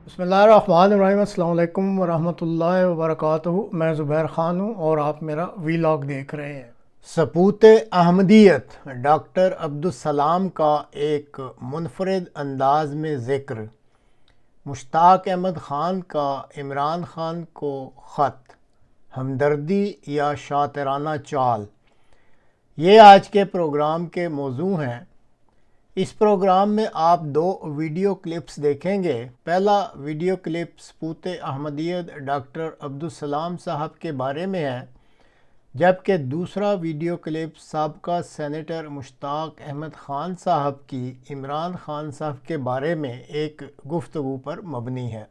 بسم اللہ الرحمن الرحیم۔ السلام علیکم ورحمۃ اللہ وبرکاتہ۔ میں زبیر خان ہوں اور آپ میرا ویلاگ دیکھ رہے ہیں۔ سپوت احمدیت ڈاکٹر عبدالسلام کا ایک منفرد انداز میں ذکر۔ مشتاق احمد خان کا عمران خان کو خط، ہمدردی یا شاطرانہ چال، یہ آج کے پروگرام کے موضوع ہیں۔ اس پروگرام میں آپ دو ویڈیو کلپس دیکھیں گے۔ پہلا ویڈیو کلپ سپوت احمدیت ڈاکٹر عبدالسلام صاحب کے بارے میں ہے، جبکہ دوسرا ویڈیو کلپ سابقہ سینیٹر مشتاق احمد خان صاحب کی عمران خان صاحب کے بارے میں ایک گفتگو پر مبنی ہے۔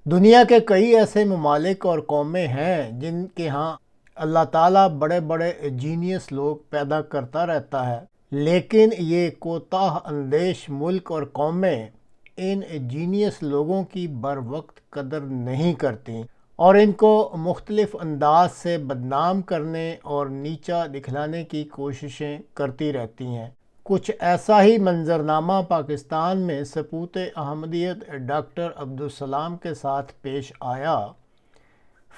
دنیا کے کئی ایسے ممالک اور قومیں ہیں جن کے ہاں اللہ تعالیٰ بڑے بڑے جینیس لوگ پیدا کرتا رہتا ہے، لیکن یہ کوتاہ اندیش ملک اور قومیں ان جینیس لوگوں کی بروقت قدر نہیں کرتی اور ان کو مختلف انداز سے بدنام کرنے اور نیچا دکھلانے کی کوششیں کرتی رہتی ہیں۔ کچھ ایسا ہی منظرنامہ پاکستان میں سپوت احمدیت ڈاکٹر عبدالسلام کے ساتھ پیش آیا۔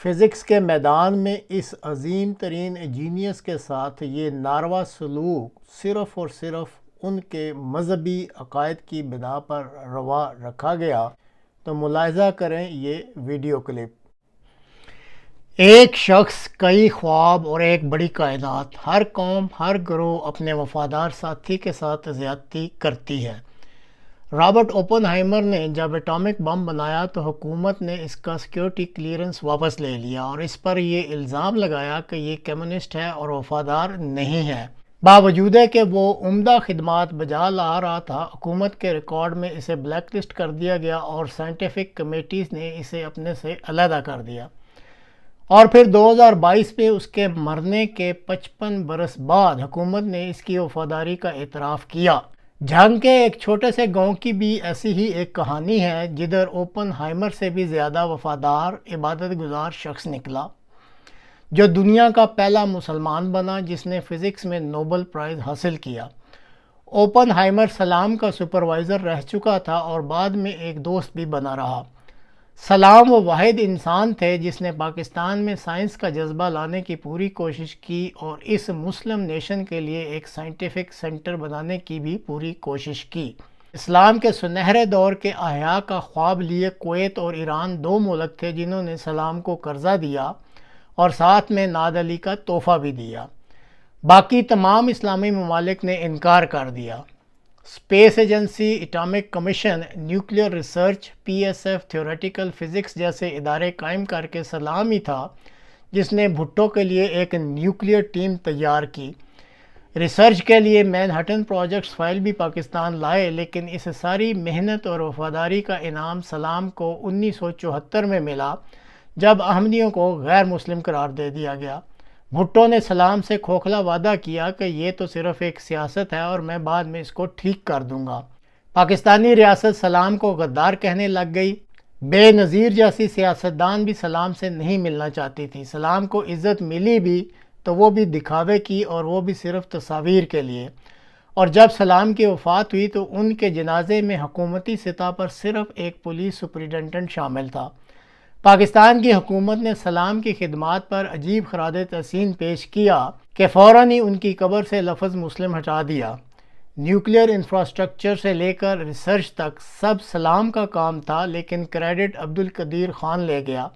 فزکس کے میدان میں اس عظیم ترین جینیس کے ساتھ یہ ناروا سلوک صرف اور صرف ان کے مذہبی عقائد کی بنا پر روا رکھا گیا۔ تو ملاحظہ کریں یہ ویڈیو کلپ۔ ایک شخص، کئی خواب اور ایک بڑی کائنات۔ ہر قوم، ہر گروہ اپنے وفادار ساتھی کے ساتھ زیادتی کرتی ہے۔ رابرٹ اوپن ہائمر نے جب ایٹامک بم بنایا تو حکومت نے اس کا سیکیورٹی کلیئرنس واپس لے لیا اور اس پر یہ الزام لگایا کہ یہ کمیونسٹ ہے اور وفادار نہیں ہے۔ باوجود کہ وہ عمدہ خدمات بجا لا رہا تھا، حکومت کے ریکارڈ میں اسے بلیک لسٹ کر دیا گیا اور سائنٹیفک کمیٹیز نے اسے اپنے سے علیحدہ کر دیا۔ اور پھر 2022 میں اس کے مرنے کے 55 برس بعد حکومت نے اس کی وفاداری کا اعتراف کیا۔ جنگ کے ایک چھوٹے سے گاؤں کی بھی ایسی ہی ایک کہانی ہے جدھر اوپن ہائمر سے بھی زیادہ وفادار عبادت گزار شخص نکلا، جو دنیا کا پہلا مسلمان بنا جس نے فزکس میں نوبل پرائز حاصل کیا۔ اوپن ہائمر سلام کا سپروائزر رہ چکا تھا اور بعد میں ایک دوست بھی بنا رہا۔ سلام وہ واحد انسان تھے جس نے پاکستان میں سائنس کا جذبہ لانے کی پوری کوشش کی اور اس مسلم نیشن کے لیے ایک سائنٹیفک سینٹر بنانے کی بھی پوری کوشش کی۔ اسلام کے سنہرے دور کے احیاء کا خواب لیے کویت اور ایران دو ملک تھے جنہوں نے سلام کو قرضہ دیا اور ساتھ میں ناد علی کا تحفہ بھی دیا۔ باقی تمام اسلامی ممالک نے انکار کر دیا۔ Space agency, atomic commission, nuclear research, P S F, theoretical physics جیسے ادارے قائم کر کے سلام ہی تھا جس نے بھٹو کے لیے ایک نیوکلیئر ٹیم تیار کی۔ ریسرچ کے لیے مین ہٹن پروجیکٹس فائل بھی پاکستان لائے، لیکن اس ساری محنت اور وفاداری کا انعام سلام کو 1974 میں ملا جب احمدیوں کو غیر مسلم قرار دے دیا گیا۔ بھٹو نے سلام سے کھوکھلا وعدہ کیا کہ یہ تو صرف ایک سیاست ہے اور میں بعد میں اس کو ٹھیک کر دوں گا۔ پاکستانی ریاست سلام کو غدار کہنے لگ گئی۔ بے نظیر جیسی سیاستدان بھی سلام سے نہیں ملنا چاہتی تھی۔ سلام کو عزت ملی بھی تو وہ بھی دکھاوے کی اور وہ بھی صرف تصاویر کے لیے۔ اور جب سلام کی وفات ہوئی تو ان کے جنازے میں حکومتی سطح پر صرف ایک پولیس سپرنٹینڈنٹ شامل تھا۔ پاکستان کی حکومت نے سلام کی خدمات پر عجیب خراج تحسین پیش کیا کہ فوراً ہی ان کی قبر سے لفظ مسلم ہٹا دیا۔ نیوکلیئر انفراسٹرکچر سے لے کر ریسرچ تک سب سلام کا کام تھا، لیکن کریڈٹ عبدالقدیر خان لے گیا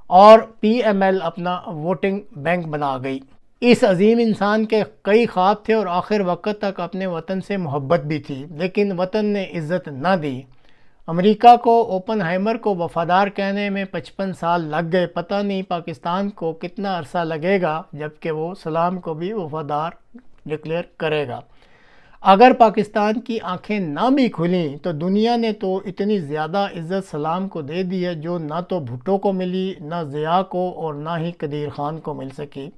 اور پی ایم ایل اپنا ووٹنگ بینک بنا گئی۔ اس عظیم انسان کے کئی خواب تھے اور آخر وقت تک اپنے وطن سے محبت بھی تھی، لیکن وطن نے عزت نہ دی۔ امریکہ کو اوپن ہائمر کو وفادار کہنے میں 55 سال لگ گئے۔ پتہ نہیں پاکستان کو کتنا عرصہ لگے گا جبکہ وہ سلام کو بھی وفادار ڈکلیئر کرے گا۔ اگر پاکستان کی آنکھیں نہ بھی کھلیں تو دنیا نے تو اتنی زیادہ عزت سلام کو دے دی ہے جو نہ تو بھٹو کو ملی، نہ ضیاء کو اور نہ ہی قدیر خان کو مل سکی۔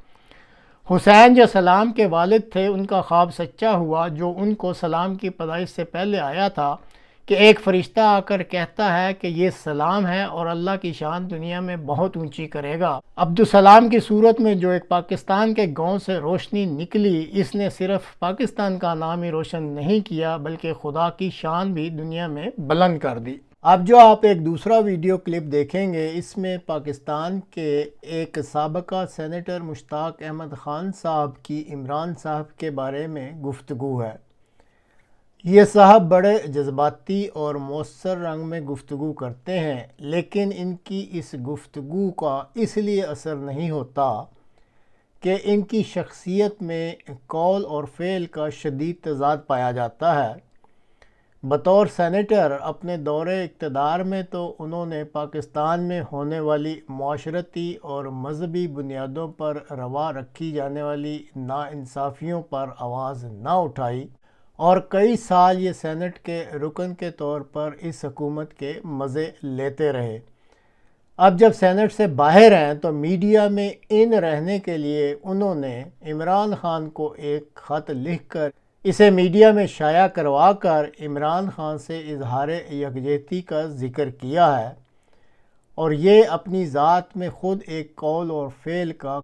حسین جو سلام کے والد تھے، ان کا خواب سچا ہوا جو ان کو سلام کی پیدائش سے پہلے آیا تھا کہ ایک فرشتہ آ کر کہتا ہے کہ یہ سلام ہے اور اللہ کی شان دنیا میں بہت اونچی کرے گا۔ عبدالسلام کی صورت میں جو ایک پاکستان کے گاؤں سے روشنی نکلی، اس نے صرف پاکستان کا نام ہی روشن نہیں کیا بلکہ خدا کی شان بھی دنیا میں بلند کر دی۔ اب جو آپ ایک دوسرا ویڈیو کلپ دیکھیں گے، اس میں پاکستان کے ایک سابقہ سینیٹر مشتاق احمد خان صاحب کی عمران صاحب کے بارے میں گفتگو ہے۔ یہ صاحب بڑے جذباتی اور مؤثر رنگ میں گفتگو کرتے ہیں، لیکن ان کی اس گفتگو کا اس لیے اثر نہیں ہوتا کہ ان کی شخصیت میں قول اور فعل کا شدید تضاد پایا جاتا ہے۔ بطور سینیٹر اپنے دور اقتدار میں تو انہوں نے پاکستان میں ہونے والی معاشرتی اور مذہبی بنیادوں پر روا رکھی جانے والی ناانصافیوں پر آواز نہ اٹھائی، اور کئی سال یہ سینٹ کے رکن کے طور پر اس حکومت کے مزے لیتے رہے۔ اب جب سینٹ سے باہر ہیں تو میڈیا میں ان رہنے کے لیے انہوں نے عمران خان کو ایک خط لکھ کر اسے میڈیا میں شائع کروا کر عمران خان سے اظہار یکجہتی کا ذکر کیا ہے، اور یہ اپنی ذات میں خود ایک قول اور فعل کا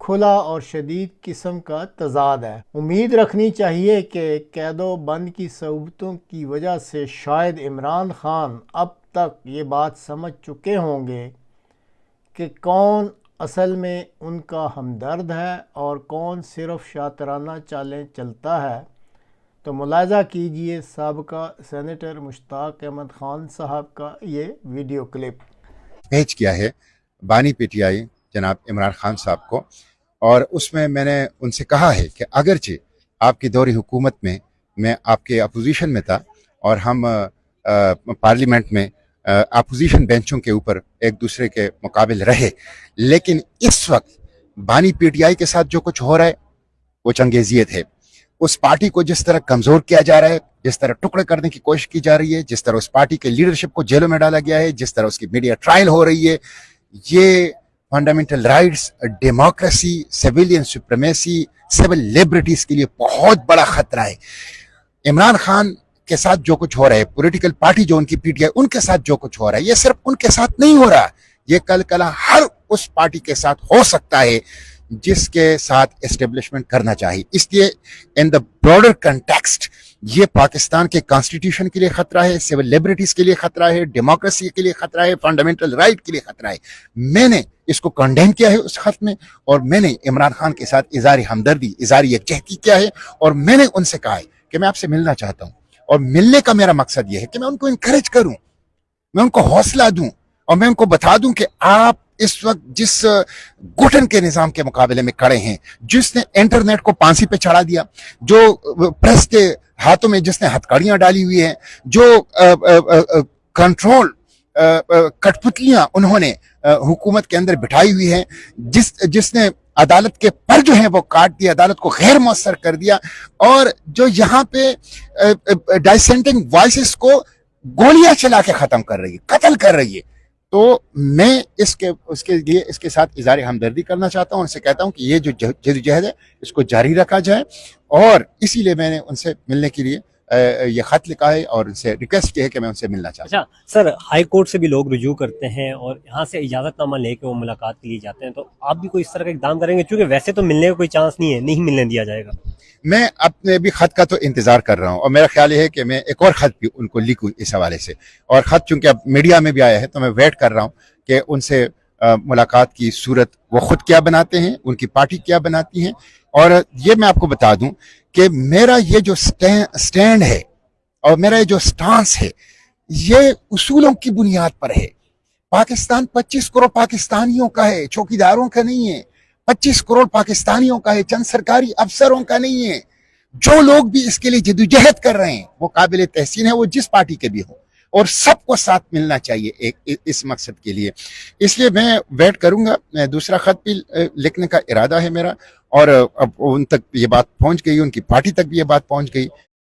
کھلا اور شدید قسم کا تضاد ہے۔ امید رکھنی چاہیے کہ قید و بند کی صعوبتوں کی وجہ سے شاید عمران خان اب تک یہ بات سمجھ چکے ہوں گے کہ کون اصل میں ان کا ہمدرد ہے اور کون صرف شاطرانہ چالیں چلتا ہے۔ تو ملاحظہ کیجئے سابقہ سینیٹر مشتاق احمد خان صاحب کا یہ ویڈیو کلپ۔ بھیج کیا ہے بانی پی ٹی آئی جناب عمران خان صاحب کو، اور اس میں میں نے ان سے کہا ہے کہ اگرچہ آپ کی دوری حکومت میں آپ کے اپوزیشن میں تھا اور ہم پارلیمنٹ میں اپوزیشن بینچوں کے اوپر ایک دوسرے کے مقابل رہے، لیکن اس وقت بانی پی ٹی آئی کے ساتھ جو کچھ ہو رہا ہے وہ چنگیزیت ہے۔ اس پارٹی کو جس طرح کمزور کیا جا رہا ہے، جس طرح ٹکڑے کرنے کی کوشش کی جا رہی ہے، جس طرح اس پارٹی کے لیڈرشپ کو جیلوں میں ڈالا گیا ہے، جس طرح اس کی میڈیا ٹرائل ہو رہی ہے، یہ fundamental rights, democracy, civilian supremacy, civil liberties کے لیے بہت بڑا خطرہ ہے۔ عمران خان کے ساتھ جو کچھ ہو رہا ہے، پولیٹیکل پارٹی جو ان کی پی ٹی آئی، ان کے ساتھ جو کچھ ہو رہا ہے، یہ صرف ان کے ساتھ نہیں ہو رہا، یہ کل کلا ہر اس پارٹی کے ساتھ ہو سکتا ہے جس کے ساتھ اسٹیبلشمنٹ کرنا چاہیے۔ اس لیے ان دا براڈر کنٹیکسٹ یہ پاکستان کے کانسٹیٹیوشن کے لیے خطرہ ہے، سول لبرٹیز کے لیے خطرہ ہے، ڈیموکریسی کے لیے خطرہ ہے، فنڈامنٹل رائٹ کے لیے خطرہ ہے۔ میں نے اس کو کنڈیم کیا ہے اس خط میں، اور میں نے عمران خان کے ساتھ اظہار ہمدردی، اظہار یکجہتی کیا ہے، اور میں نے ان سے کہا ہے کہ میں آپ سے ملنا چاہتا ہوں، اور ملنے کا میرا مقصد یہ ہے کہ میں ان کو انکریج کروں، میں ان کو حوصلہ دوں، اور میں ان کو بتا دوں کہ آپ اس وقت جس گھٹن کے نظام کے مقابلے میں کھڑے ہیں، جس نے انٹرنیٹ کو پانسی پہ چڑھا دیا، جو پریس کے ہاتھوں میں جس نے ہتھکڑیاں ڈالی ہوئی ہیں، جو کنٹرول کٹ پتلیاں انہوں نے حکومت کے اندر بٹھائی ہوئی ہیں، جس نے عدالت کے پر جو ہیں وہ کاٹ دیا، عدالت کو غیر مؤثر کر دیا، اور جو یہاں پہ ڈائسینٹنگ وائسز کو گولیاں چلا کے ختم کر رہی ہے، قتل کر رہی ہے۔ تو میں اس کے لیے اس کے ساتھ اظہار ہمدردی کرنا چاہتا ہوں، ان سے کہتا ہوں کہ یہ جو جدوجہد ہے اس کو جاری رکھا جائے، اور اسی لیے میں نے ان سے ملنے کے لیے یہ خط لکھا ہے اور ان سے ریکویسٹ کی ہے کہ میں ان سے ملنا چاہتا ہوں۔ اچھا سر، ہائی کورٹ سے بھی لوگ رجوع کرتے ہیں اور یہاں سے اجازت نامہ لے کے وہ ملاقات کے لیے جاتے ہیں، تو آپ بھی کوئی اس طرح کا اقدام کریں گے؟ چونکہ ویسے تو ملنے کا کوئی چانس نہیں ہے، نہیں ملنے دیا جائے گا۔ میں اپنے بھی خط کا تو انتظار کر رہا ہوں، اور میرا خیال یہ ہے کہ میں ایک اور خط بھی ان کو لکھوں اس حوالے سے، اور خط چونکہ اب میڈیا میں بھی آیا ہے تو میں ویٹ کر رہا ہوں کہ ان سے ملاقات کی صورت وہ خود کیا بناتے ہیں، ان کی پارٹی کیا بناتی ہیں۔ اور یہ میں آپ کو بتا دوں کہ میرا یہ جو سٹینڈ ہے اور میرا یہ جو سٹانس ہے، یہ اصولوں کی بنیاد پر ہے۔ پاکستان 25 کروڑ پاکستانیوں کا ہے، چوکیداروں کا نہیں ہے۔ 25 کروڑ پاکستانیوں کا ہے، چند سرکاری افسروں کا نہیں ہے۔ جو لوگ بھی اس کے لیے جدوجہد کر رہے ہیں وہ قابل تحسین ہے، وہ جس پارٹی کے بھی ہوں، اور سب کو ساتھ ملنا چاہیے اس مقصد کے لیے۔ اس لیے میں ویٹ کروں گا، میں دوسرا خط بھی لکھنے کا ارادہ ہے میرا، اور اب ان تک یہ بات پہنچ گئی، ان کی پارٹی تک بھی یہ بات پہنچ گئی